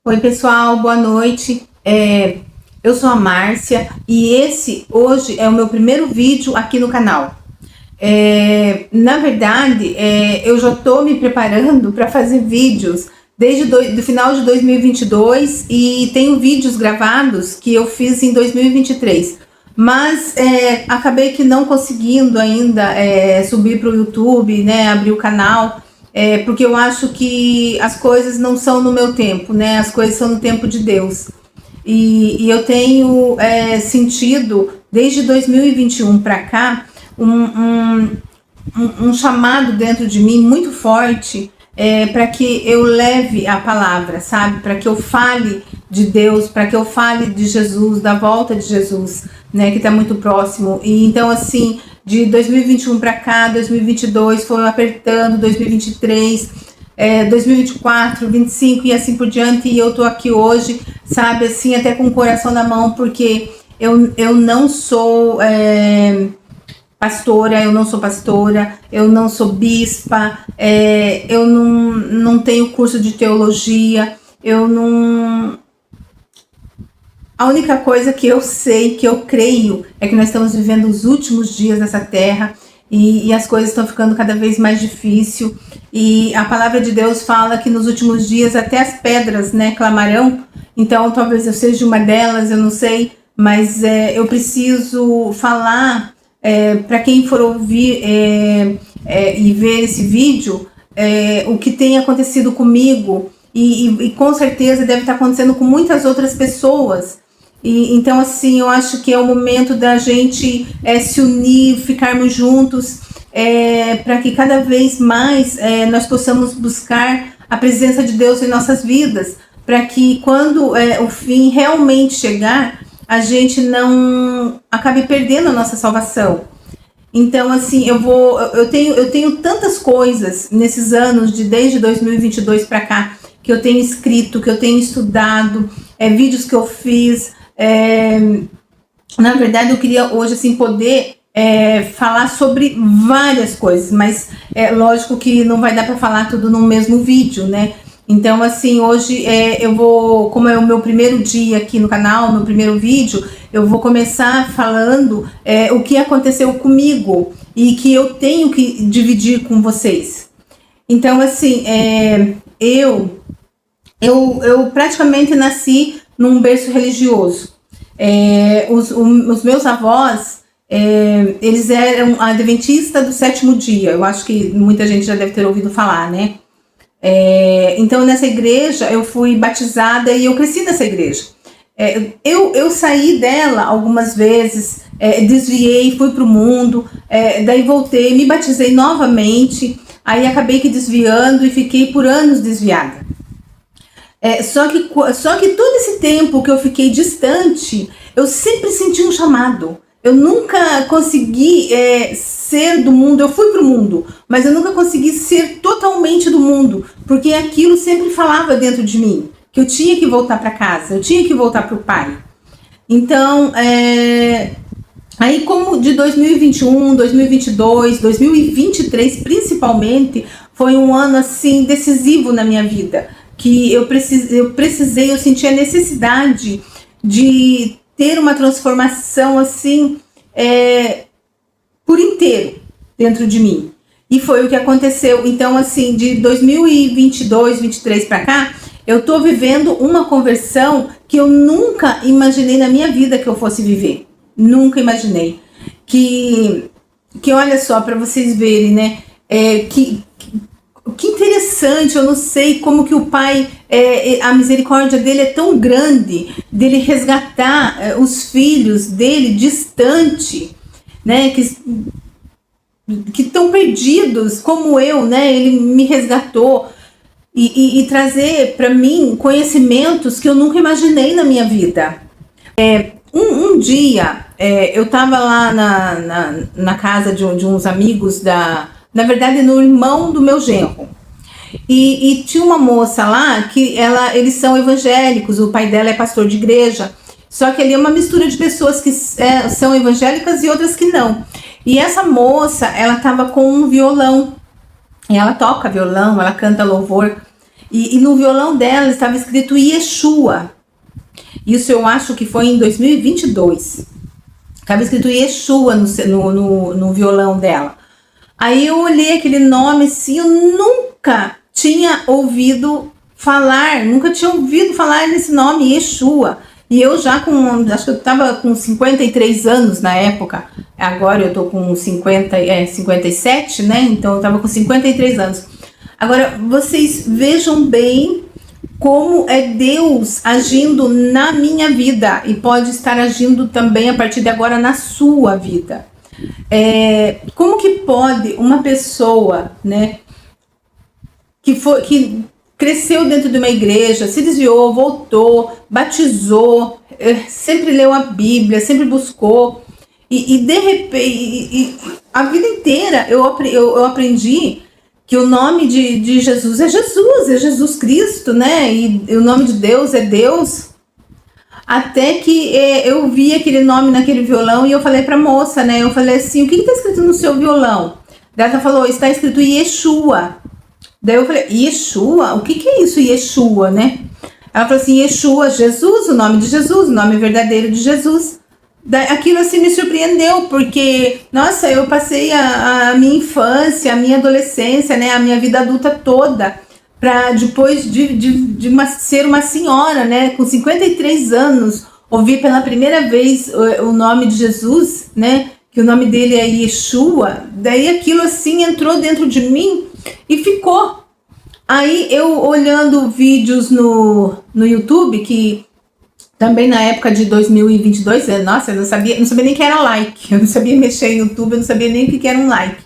Oi, pessoal, boa noite. Eu sou a Márcia e esse hoje é o meu primeiro vídeo aqui no canal. Na verdade, eu já estou me preparando para fazer vídeos desde do final de 2022 e tenho vídeos gravados que eu fiz em 2023. Mas acabei que não conseguindo ainda subir para o YouTube, né, abrir o canal. Porque eu acho que as coisas não são no meu tempo, né? As coisas são no tempo de Deus. E eu tenho sentido, desde 2021 para cá, um chamado dentro de mim muito forte para que eu leve a palavra, sabe? Para que eu fale de Deus, para que eu fale de Jesus, da volta de Jesus, né? Que está muito próximo. E então, assim, de 2021 para cá, 2022 foi apertando, 2023, 2024, 2025 e assim por diante. E eu tô aqui hoje, sabe, assim, até com o coração na mão, porque eu não sou pastora, eu não sou bispa, eu não tenho curso de teologia, A única coisa que eu sei, que eu creio, é que nós estamos vivendo os últimos dias dessa terra e as coisas estão ficando cada vez mais difíceis. E a palavra de Deus fala que nos últimos dias até as pedras, né, clamarão. Então talvez eu seja uma delas, eu não sei, mas eu preciso falar para quem for ouvir e ver esse vídeo o que tem acontecido comigo e com certeza deve estar acontecendo com muitas outras pessoas. Então, assim, eu acho que é o momento da gente se unir, ficarmos juntos, para que cada vez mais nós possamos buscar a presença de Deus em nossas vidas, para que quando o fim realmente chegar, a gente não acabe perdendo a nossa salvação. Então, assim, eu tenho tantas coisas nesses anos, desde 2022 para cá, que eu tenho escrito, que eu tenho estudado, vídeos que eu fiz. Na verdade, eu queria hoje assim poder falar sobre várias coisas, mas é lógico que não vai dar para falar tudo no mesmo vídeo, né? Então, assim, hoje eu vou, como é o meu primeiro dia aqui no canal, meu primeiro vídeo, eu vou começar falando o que aconteceu comigo e que eu tenho que dividir com vocês. Então, assim, eu praticamente nasci num berço religioso. Os meus avós, eles eram adventistas do sétimo dia. Eu acho que muita gente já deve ter ouvido falar, né? Então, nessa igreja, eu fui batizada e eu cresci nessa igreja. Eu saí dela algumas vezes, desviei, fui para o mundo, daí voltei, me batizei novamente, aí acabei que desviando e fiquei por anos desviada. Só que todo esse tempo que eu fiquei distante, eu sempre senti um chamado. Eu nunca consegui ser do mundo, eu fui pro mundo, mas eu nunca consegui ser totalmente do mundo, porque aquilo sempre falava dentro de mim, que eu tinha que voltar para casa, eu tinha que voltar pro Pai. Então, aí como de 2021, 2022, 2023 principalmente, foi um ano assim decisivo na minha vida, que eu senti a necessidade de ter uma transformação assim, por inteiro dentro de mim. E foi o que aconteceu. Então, assim, de 2022, 2023 para cá, eu tô vivendo uma conversão que eu nunca imaginei na minha vida que eu fosse viver. Nunca imaginei. Que olha só, para vocês verem, né, que interessante, eu não sei como que o Pai, a misericórdia dele é tão grande, dele resgatar os filhos dele distante, né, que estão perdidos como eu, né, ele me resgatou e trazer para mim conhecimentos que eu nunca imaginei na minha vida. Um dia, eu estava lá na casa de uns amigos na verdade, no irmão do meu genro. E tinha uma moça lá que eles são evangélicos, o pai dela é pastor de igreja, só que ali é uma mistura de pessoas que são evangélicas e outras que não. E essa moça, ela estava com um violão, e ela toca violão, ela canta louvor, E no violão dela estava escrito Yeshua. Isso eu acho que foi em 2022. Estava escrito Yeshua no violão dela. Aí eu olhei aquele nome assim, eu nunca tinha ouvido falar nesse nome, Yeshua. E eu já acho que eu estava com 53 anos na época, agora eu tô com 57, né? Então eu estava com 53 anos. Agora, vocês vejam bem como é Deus agindo na minha vida e pode estar agindo também a partir de agora na sua vida. Como que pode uma pessoa, né, que cresceu dentro de uma igreja, se desviou, voltou, batizou, sempre leu a Bíblia, sempre buscou, e de repente, a vida inteira eu aprendi que o nome de Jesus é Jesus Cristo, né? E o nome de Deus é Deus. Até que eu vi aquele nome naquele violão e eu falei pra moça, né? Eu falei assim, o que está escrito no seu violão? Daí ela falou, está escrito Yeshua. Daí eu falei, Yeshua? O que é isso, Yeshua, né? Ela falou assim, Yeshua, Jesus, o nome de Jesus, o nome verdadeiro de Jesus. Daí, aquilo assim me surpreendeu, porque, nossa, eu passei a minha infância, a minha adolescência, né, a minha vida adulta toda, para depois de ser uma senhora, né, com 53 anos, ouvir pela primeira vez o nome de Jesus, né, que o nome dele é Yeshua. Daí aquilo assim entrou dentro de mim e ficou. Aí eu olhando vídeos no YouTube, que também na época de 2022, nossa, eu não sabia nem que era like, eu não sabia mexer em YouTube, eu não sabia nem o que era um like.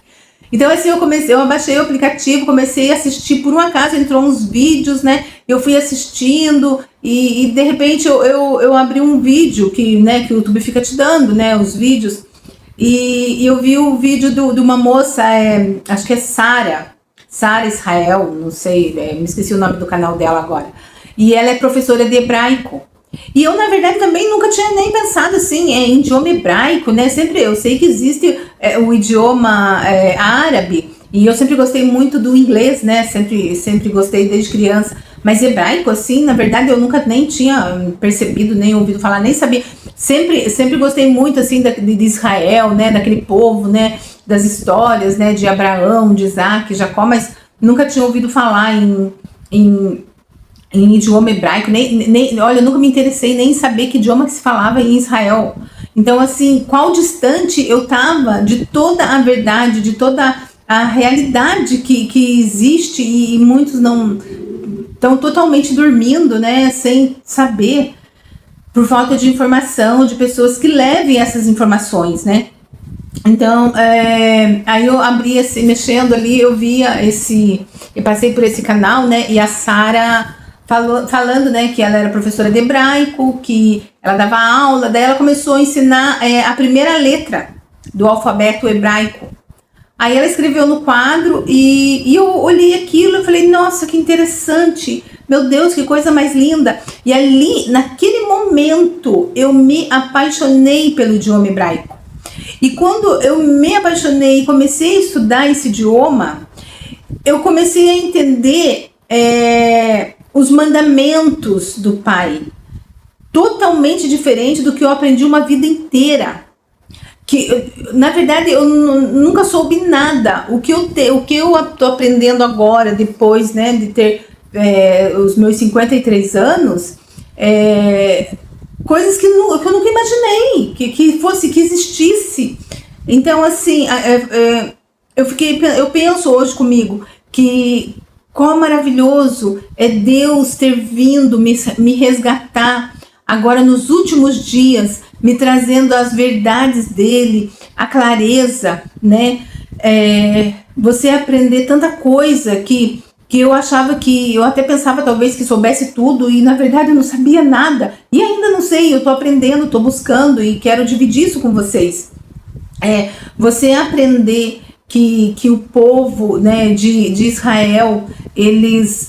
Então assim, eu abaixei o aplicativo, comecei a assistir, por um acaso entrou uns vídeos, né, eu fui assistindo e de repente eu abri um vídeo que, né, que o YouTube fica te dando, né, os vídeos, e eu vi o vídeo de uma moça, acho que é Sara Israel, não sei, me esqueci o nome do canal dela agora, e ela é professora de hebraico. E eu, na verdade, também nunca tinha nem pensado assim em idioma hebraico, né? Sempre eu sei que existe o idioma árabe, e eu sempre gostei muito do inglês, né? Sempre gostei desde criança. Mas hebraico, assim, na verdade, eu nunca nem tinha percebido, nem ouvido falar, nem sabia. Sempre gostei muito, assim, de Israel, né? Daquele povo, né? Das histórias, né? De Abraão, de Isaac, Jacó, mas nunca tinha ouvido falar em idioma hebraico, olha, eu nunca me interessei nem em saber que idioma que se falava em Israel. Então, assim, qual distante eu estava de toda a verdade, de toda a realidade que existe, e muitos não estão totalmente dormindo, né, sem saber, por falta de informação, de pessoas que levem essas informações, né. Então, aí eu abri assim, mexendo ali, eu passei por esse canal, né, e a Sara falando, né, que ela era professora de hebraico, que ela dava aula, daí ela começou a ensinar a primeira letra do alfabeto hebraico. Aí ela escreveu no quadro e eu olhei aquilo e falei, nossa, que interessante, meu Deus, que coisa mais linda. E ali, naquele momento, eu me apaixonei pelo idioma hebraico. E quando eu me apaixonei e comecei a estudar esse idioma, eu comecei a entender os mandamentos do Pai, totalmente diferente do que eu aprendi uma vida inteira. Que, na verdade, eu nunca soube nada. O que eu estou aprendendo agora, depois, né, de ter os meus 53 anos, coisas que eu nunca imaginei que existisse. Então, assim, eu penso hoje comigo que quão maravilhoso é Deus ter vindo me resgatar agora nos últimos dias, me trazendo as verdades dele, a clareza, né? Você aprender tanta coisa que eu achava eu até pensava talvez que soubesse tudo e na verdade eu não sabia nada. E ainda não sei, eu tô aprendendo, tô buscando e quero dividir isso com vocês. Você aprender que o povo, né, de Israel, eles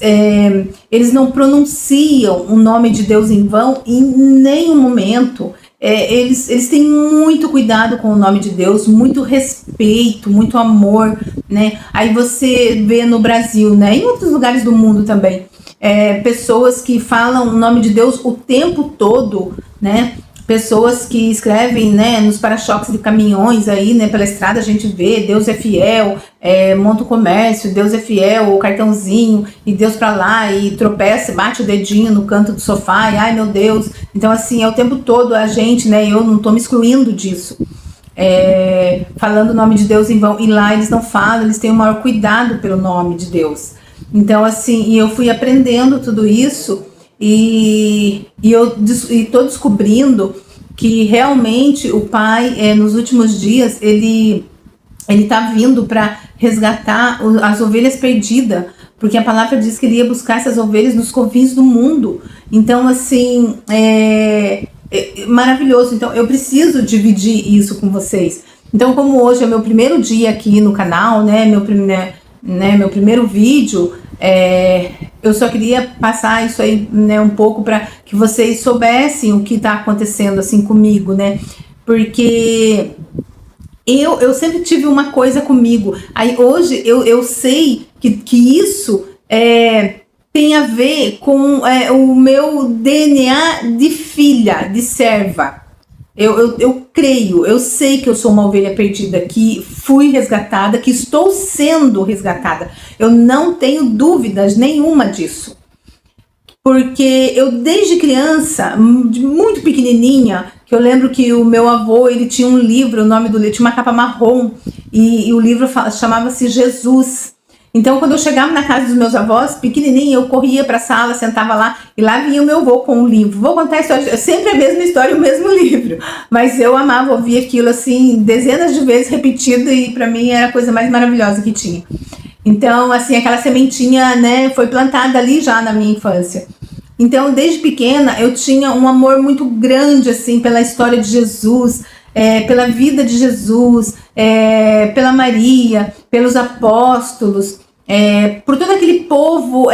não pronunciam o nome de Deus em vão em nenhum momento. eles têm muito cuidado com o nome de Deus, muito respeito, muito amor, né? Aí você vê no Brasil, né, em outros lugares do mundo também, pessoas que falam o nome de Deus o tempo todo, né? Pessoas que escrevem, né, nos para-choques de caminhões aí, né, pela estrada a gente vê Deus é fiel, monta o comércio, Deus é fiel, o cartãozinho, e Deus pra lá, e tropeça, bate o dedinho no canto do sofá, e ai meu Deus. Então assim, é o tempo todo a gente, né, eu não tô me excluindo disso, falando o nome de Deus em vão, e lá eles não falam, eles têm o maior cuidado pelo nome de Deus. Então assim, e eu fui aprendendo tudo isso, e eu estou descobrindo que realmente o Pai, nos últimos dias, ele está vindo para resgatar as ovelhas perdidas, porque a palavra diz que ele ia buscar essas ovelhas nos confins do mundo. Então, assim, é maravilhoso. Então, eu preciso dividir isso com vocês. Então, como hoje é meu primeiro dia aqui no canal, né, meu primeiro vídeo, eu só queria passar isso aí, né, um pouco para que vocês soubessem o que está acontecendo assim comigo, né? Porque eu sempre tive uma coisa comigo. Aí hoje eu sei que isso tem a ver com o meu DNA de filha, de serva. Eu creio, eu sei que eu sou uma ovelha perdida, que fui resgatada, que estou sendo resgatada. Eu não tenho dúvidas nenhuma disso. Porque eu desde criança, muito pequenininha, que eu lembro que o meu avô, ele tinha um livro, o nome do livro tinha uma capa marrom, e o livro chamava-se Jesus. Então, quando eu chegava na casa dos meus avós, pequenininha, eu corria para a sala, sentava lá, e lá vinha o meu avô com o livro. Vou contar a história, sempre a mesma história, o mesmo livro. Mas eu amava ouvir aquilo, assim, dezenas de vezes repetido, e para mim era a coisa mais maravilhosa que tinha. Então, assim, aquela sementinha, né, foi plantada ali já na minha infância. Então, desde pequena, eu tinha um amor muito grande, assim, pela história de Jesus, pela vida de Jesus, pela Maria, pelos apóstolos, por todo aquele povo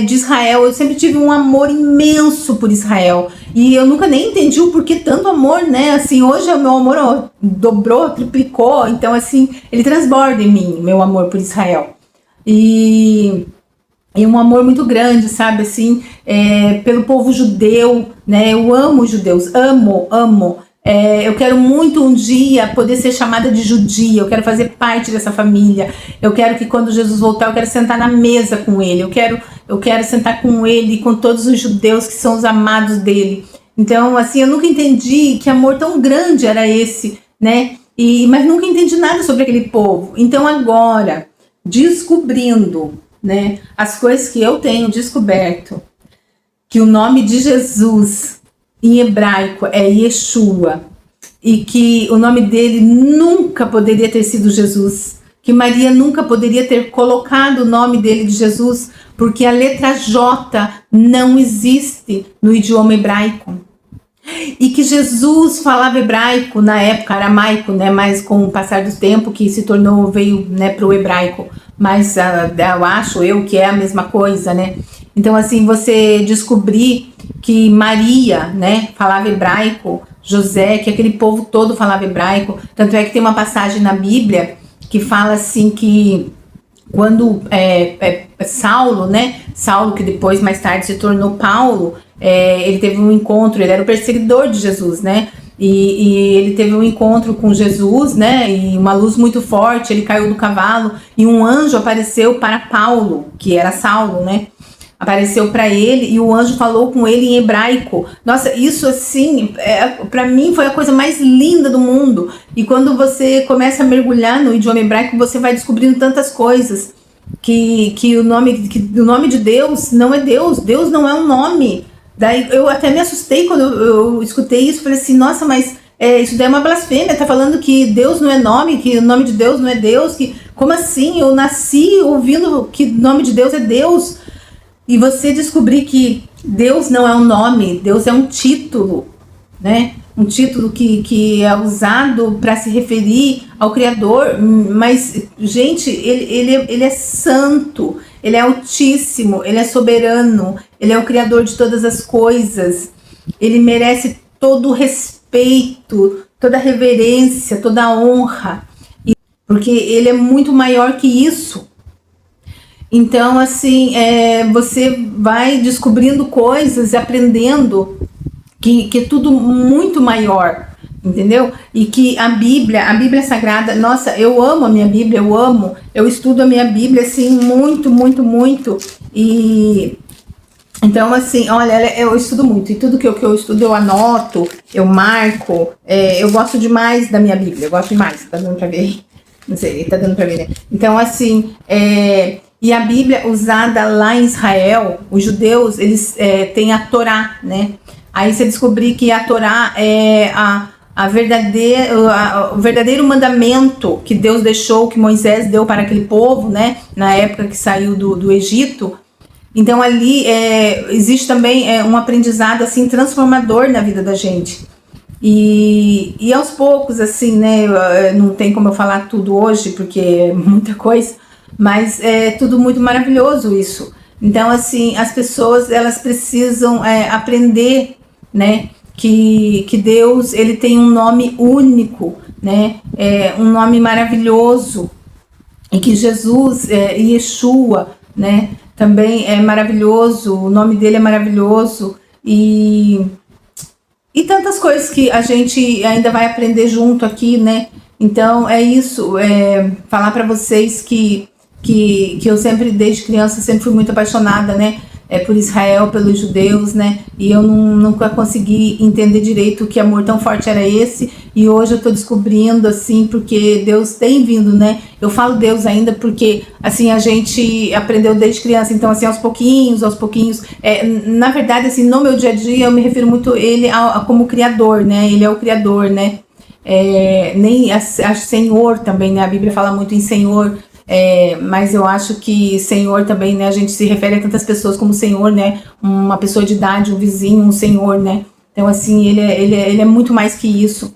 de Israel. Eu sempre tive um amor imenso por Israel, e eu nunca nem entendi o porquê tanto amor, né? Assim, hoje o meu amor dobrou, triplicou, então assim, ele transborda em mim, meu amor por Israel. E um amor muito grande, sabe, assim, pelo povo judeu, né? Eu amo os judeus, amo. Eu quero muito um dia poder ser chamada de judia, eu quero fazer parte dessa família, eu quero que quando Jesus voltar, eu quero sentar na mesa com ele, eu quero sentar com ele e com todos os judeus que são os amados dele. Então, assim, eu nunca entendi que amor tão grande era esse, né? Mas nunca entendi nada sobre aquele povo. Então agora, descobrindo, né, as coisas que eu tenho descoberto, que o nome de Jesus em hebraico é Yeshua, e que o nome dele nunca poderia ter sido Jesus, que Maria nunca poderia ter colocado o nome dele de Jesus, porque a letra J não existe no idioma hebraico. E que Jesus falava hebraico na época, aramaico, né? Mas com o passar do tempo que veio, né, para o hebraico. Mas eu acho que é a mesma coisa, né? Então, assim, você descobrir que Maria, né, falava hebraico, José, que aquele povo todo falava hebraico. Tanto é que tem uma passagem na Bíblia que fala assim que quando Saulo, né? Saulo, que depois, mais tarde, se tornou Paulo, ele teve um encontro, ele era o perseguidor de Jesus, né? E ele teve um encontro com Jesus, né? E uma luz muito forte, ele caiu do cavalo e um anjo apareceu para Paulo, que era Saulo, né? Apareceu para ele e o anjo falou com ele em hebraico. Nossa, isso assim, para mim foi a coisa mais linda do mundo. E quando você começa a mergulhar no idioma hebraico, você vai descobrindo tantas coisas. Que o nome de Deus não é Deus. Deus não é um nome. Daí eu até me assustei quando eu escutei isso. Falei assim, nossa, mas isso daí é uma blasfêmia. Tá falando que Deus não é nome, que o nome de Deus não é Deus. Como assim? Eu nasci ouvindo que o nome de Deus é Deus. E você descobrir que Deus não é um nome, Deus é um título, né? Um título que é usado para se referir ao Criador. Mas, gente, ele é santo, ele é altíssimo, ele é soberano, ele é o Criador de todas as coisas. Ele merece todo o respeito respeito, toda a reverência, toda a honra, porque ele é muito maior que isso. Então, assim, você vai descobrindo coisas e aprendendo que é tudo muito maior, entendeu? E que a Bíblia Sagrada, nossa, eu amo a minha Bíblia, eu estudo a minha Bíblia, assim, muito, muito, muito, e então, assim, olha, eu estudo muito, e tudo que eu estudo eu anoto, eu marco, eu gosto demais da minha Bíblia, eu gosto demais, tá dando pra ver? Não sei, tá dando pra ver, né? Então, assim, e a Bíblia usada lá em Israel, os judeus, eles têm a Torá, né? Aí você descobrir que a Torá é o verdadeiro mandamento que Deus deixou, que Moisés deu para aquele povo, né? Na época que saiu do Egito. Então ali existe também um aprendizado assim transformador na vida da gente. E aos poucos, assim, né? Não tem como eu falar tudo hoje, porque é muita coisa, mas é tudo muito maravilhoso isso. Então, assim, as pessoas, elas precisam aprender, né? Que Deus, ele tem um nome único, né? Um nome maravilhoso. E que Jesus, Yeshua, né? Também é maravilhoso, o nome dele é maravilhoso. E tantas coisas que a gente ainda vai aprender junto aqui, né? Então é isso, falar para vocês que eu sempre, desde criança, sempre fui muito apaixonada, né? Por Israel, pelos judeus, né? E eu nunca consegui entender direito que amor tão forte era esse. E hoje eu tô descobrindo, assim, porque Deus tem vindo, né? Eu falo Deus ainda porque, assim, a gente aprendeu desde criança. Então, assim, aos pouquinhos. Na verdade, assim, no meu dia a dia, eu me refiro muito a ele como Criador, né? Ele é o Criador, né? Nem a Senhor também, né? A Bíblia fala muito em Senhor. Mas eu acho que Senhor também, né, a gente se refere a tantas pessoas como Senhor, né, uma pessoa de idade, um vizinho, um Senhor, né, então assim, ele é muito mais que isso,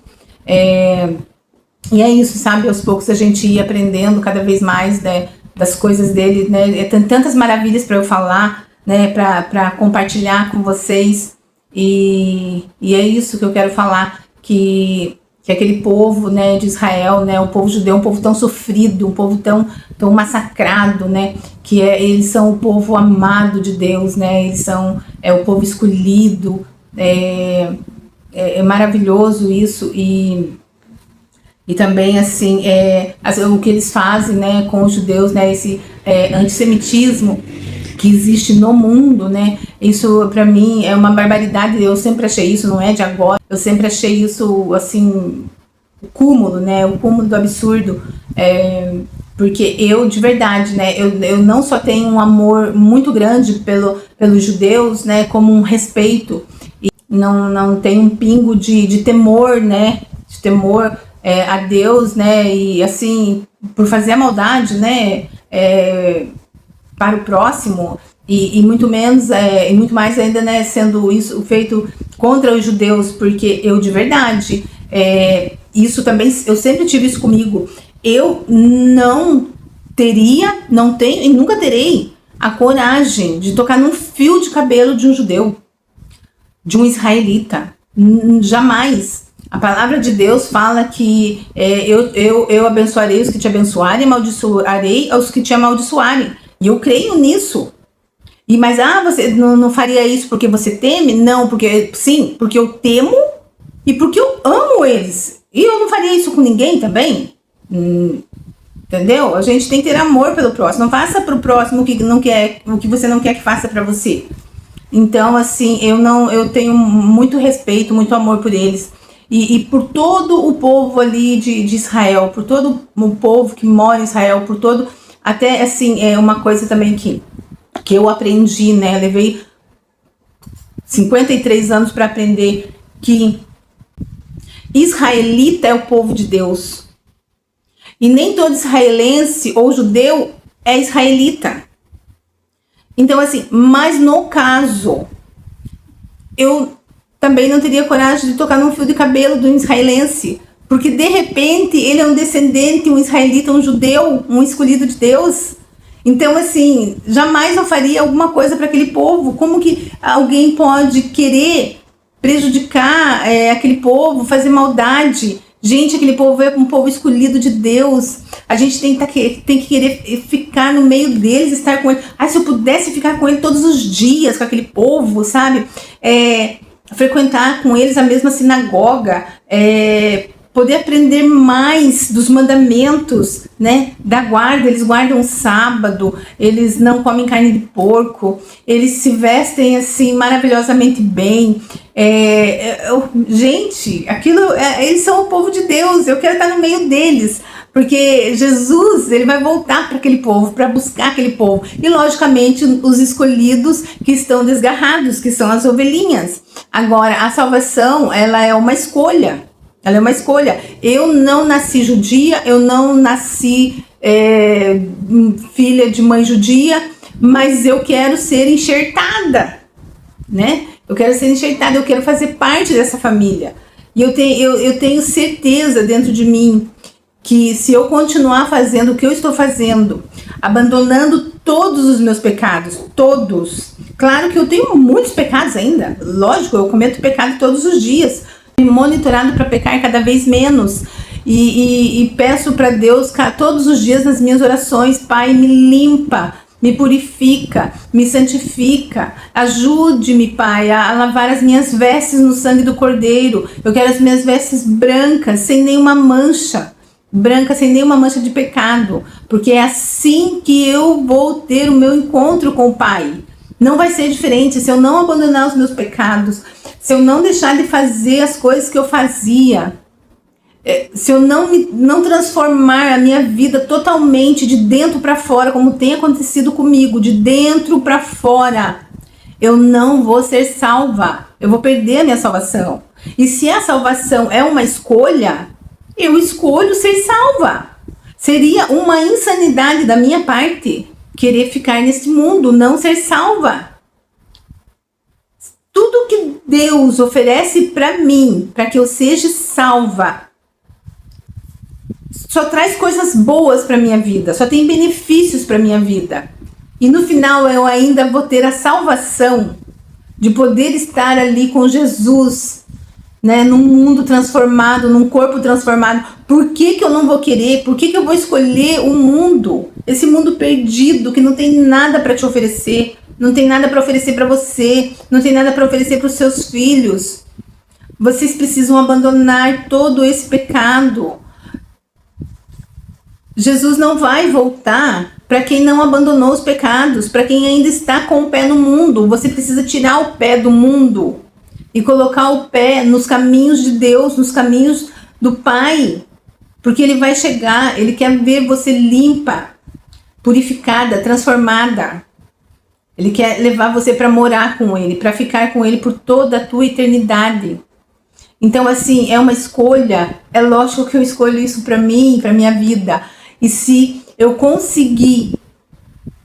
e é isso, sabe, aos poucos a gente ia aprendendo cada vez mais, né, das coisas dele, né, tem tantas maravilhas para eu falar, né, para compartilhar com vocês, e é isso que eu quero falar, que aquele povo, né, de Israel, né, o povo judeu, um povo tão sofrido, um povo tão massacrado, né, que eles são o povo amado de Deus, né, eles são o povo escolhido, é maravilhoso isso, e também, assim, o que eles fazem, né, com os judeus, né, esse antissemitismo que existe no mundo, né, isso pra mim é uma barbaridade, eu sempre achei isso, não é de agora, eu sempre achei isso, assim, o cúmulo, né, o cúmulo do absurdo, porque eu, de verdade, né, eu não só tenho um amor muito grande pelos judeus, né, como um respeito, e não tenho um pingo de temor, né, de temor a Deus, né, e assim, por fazer a maldade, né, para o próximo, e muito menos, e muito mais ainda, né, sendo isso feito contra os judeus, porque eu de verdade, isso também, eu sempre tive isso comigo, eu não tenho e nunca terei a coragem de tocar num fio de cabelo de um judeu, de um israelita, jamais. A palavra de Deus fala que eu abençoarei os que te abençoarem, amaldiçoarei aos que te amaldiçoarem. E eu creio nisso. Mas você não faria isso porque você teme? Não, porque eu temo e porque eu amo eles. E eu não faria isso com ninguém também. Entendeu? A gente tem que ter amor pelo próximo. Não faça pro próximo o que você não quer que faça para você. Então, assim, eu tenho muito respeito, muito amor por eles. E por todo o povo ali de Israel, por todo o povo que mora em Israel, por todo... Até, assim, uma coisa também que eu aprendi, né? Eu levei 53 anos para aprender que israelita é o povo de Deus. E nem todo israelense ou judeu é israelita. Então, assim, mas no caso, eu também não teria coragem de tocar num fio de cabelo de um israelense, porque de repente ele é um descendente, um israelita, um judeu, um escolhido de Deus. Então, assim, jamais eu faria alguma coisa para aquele povo. Como que alguém pode querer prejudicar aquele povo, fazer maldade. Gente, aquele povo é um povo escolhido de Deus. A gente tem que querer ficar no meio deles, estar com eles. Se eu pudesse ficar com ele todos os dias, com aquele povo, sabe? Frequentar com eles a mesma sinagoga, poder aprender mais dos mandamentos, né, da guarda. Eles guardam o sábado, eles não comem carne de porco, eles se vestem assim maravilhosamente bem. Gente, eles são o povo de Deus. Eu quero estar no meio deles, porque Jesus, ele vai voltar para aquele povo, para buscar aquele povo. E logicamente os escolhidos que estão desgarrados, que são as ovelhinhas. Agora, a salvação, ela é uma escolha. Ela é uma escolha. Eu não nasci judia, eu não nasci filha de mãe judia, mas eu quero ser enxertada, né? Eu quero ser enxertada, eu quero fazer parte dessa família. E eu tenho certeza dentro de mim que se eu continuar fazendo o que eu estou fazendo, abandonando todos os meus pecados, todos. Claro que eu tenho muitos pecados ainda, lógico, eu cometo pecado todos os dias, monitorado para pecar cada vez menos, e peço para Deus todos os dias nas minhas orações: Pai, me limpa, me purifica, me santifica, ajude-me, Pai, a lavar as minhas vestes no sangue do Cordeiro. Eu quero as minhas vestes brancas, sem nenhuma mancha, branca, sem nenhuma mancha de pecado, porque é assim que eu vou ter o meu encontro com o Pai. Não vai ser diferente se eu não abandonar os meus pecados, se eu não deixar de fazer as coisas que eu fazia, se eu não transformar a minha vida totalmente de dentro para fora, como tem acontecido comigo, de dentro para fora, eu não vou ser salva, eu vou perder a minha salvação. E se a salvação é uma escolha, eu escolho ser salva. Seria uma insanidade da minha parte querer ficar nesse mundo, não ser salva. Tudo que Deus oferece para mim, para que eu seja salva, só traz coisas boas para minha vida, só tem benefícios para minha vida. E no final eu ainda vou ter a salvação de poder estar ali com Jesus, né, num mundo transformado, num corpo transformado. Por que eu não vou querer? Por que eu vou escolher um mundo, esse mundo perdido, que não tem nada para te oferecer, não tem nada para oferecer para você, não tem nada para oferecer para os seus filhos? Vocês precisam abandonar todo esse pecado. Jesus não vai voltar para quem não abandonou os pecados, para quem ainda está com o pé no mundo. Você precisa tirar o pé do mundo e colocar o pé nos caminhos de Deus, nos caminhos do Pai, porque Ele vai chegar, Ele quer ver você limpa, purificada, transformada. Ele quer levar você para morar com Ele, para ficar com Ele por toda a tua eternidade. Então, assim, é uma escolha. É lógico que eu escolho isso para mim, para minha vida. E se eu conseguir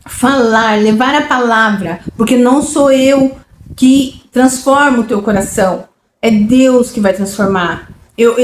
falar, levar a palavra, porque não sou eu que transformo o teu coração, é Deus que vai transformar. Eu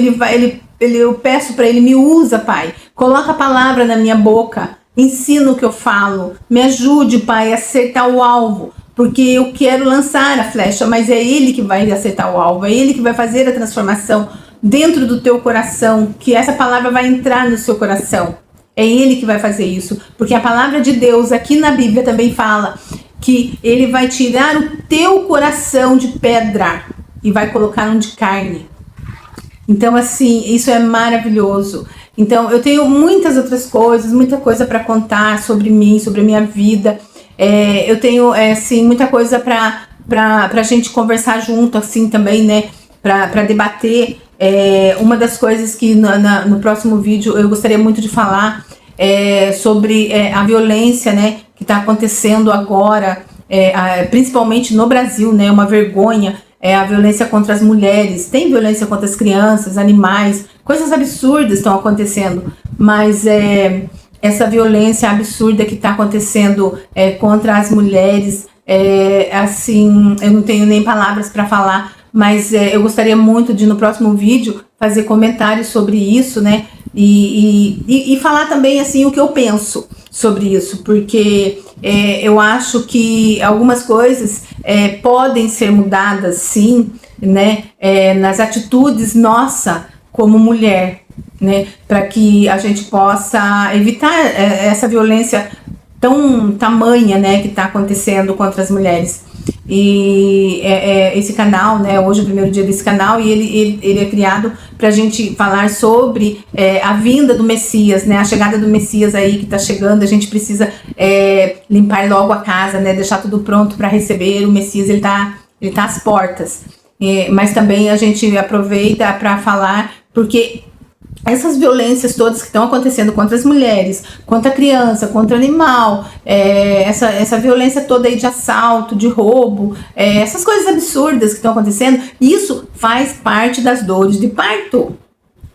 peço para Ele: me usa, Pai, coloca a palavra na minha boca, ensina o que eu falo, me ajude, Pai, a acertar o alvo, porque eu quero lançar a flecha, mas é Ele que vai acertar o alvo, é Ele que vai fazer a transformação dentro do teu coração, que essa palavra vai entrar no seu coração. É Ele que vai fazer isso, porque a palavra de Deus aqui na Bíblia também fala que Ele vai tirar o teu coração de pedra e vai colocar um de carne. Então, assim, isso é maravilhoso. Então, eu tenho muitas outras coisas, muita coisa para contar sobre mim, sobre a minha vida. Eu tenho, assim, muita coisa para a gente conversar junto, assim, também, né? Para debater. Uma das coisas que no próximo vídeo eu gostaria muito de falar sobre a violência, né, que está acontecendo agora, principalmente no Brasil, né? Uma vergonha. A violência contra as mulheres, tem violência contra as crianças, animais, coisas absurdas estão acontecendo, mas essa violência absurda que está acontecendo contra as mulheres, assim, eu não tenho nem palavras para falar, mas eu gostaria muito de, no próximo vídeo, fazer comentários sobre isso, né, e falar também, assim, o que eu penso sobre isso, porque eu acho que algumas coisas podem ser mudadas, sim, né, nas atitudes nossa como mulher, né, para que a gente possa evitar essa violência tão tamanha, né, que está acontecendo contra as mulheres. E esse canal, né, hoje é o primeiro dia desse canal, e ele é criado para a gente falar sobre a vinda do Messias, né, a chegada do Messias aí que está chegando. A gente precisa limpar logo a casa, né, deixar tudo pronto para receber o Messias. Ele tá às portas. Mas também a gente aproveita para falar, porque essas violências todas que estão acontecendo contra as mulheres, contra a criança, contra o animal, essa violência toda aí de assalto, de roubo, essas coisas absurdas que estão acontecendo, isso faz parte das dores de parto,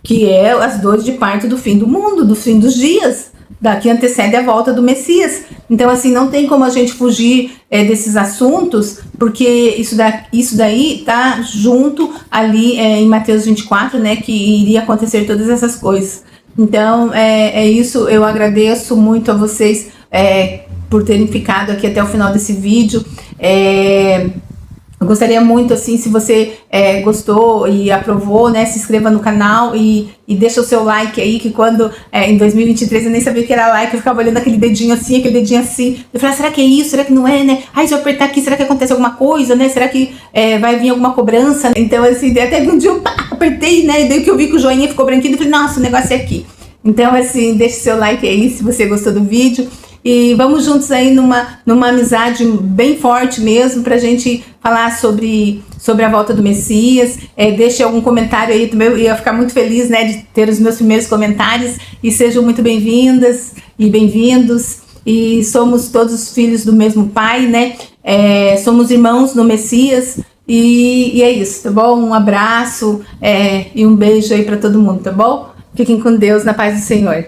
que é as dores de parto do fim do mundo, do fim dos dias, que antecede a volta do Messias. Então, assim, não tem como a gente fugir desses assuntos, porque isso daí tá junto ali em Mateus 24, né, que iria acontecer todas essas coisas. Então, é isso. Eu agradeço muito a vocês por terem ficado aqui até o final desse vídeo. Eu gostaria muito, assim, se você gostou e aprovou, né, se inscreva no canal e deixa o seu like aí, que quando, em 2023, eu nem sabia que era like, eu ficava olhando aquele dedinho assim, eu falei, será que é isso, será que não é, né, ai, se eu apertar aqui, será que acontece alguma coisa, né, será que vai vir alguma cobrança? Então, assim, até que um dia eu apertei, né, e daí que eu vi que o joinha ficou branquinho, eu falei, nossa, o negócio é aqui. Então, assim, deixe seu like aí, se você gostou do vídeo. E vamos juntos aí numa amizade bem forte mesmo, pra gente falar sobre a volta do Messias. Deixe algum comentário aí também, eu ia ficar muito feliz, né, de ter os meus primeiros comentários. E sejam muito bem-vindas e bem-vindos. E somos todos filhos do mesmo Pai, né? Somos irmãos no Messias. E é isso, tá bom? Um abraço e um beijo aí pra todo mundo, tá bom? Fiquem com Deus, na paz do Senhor.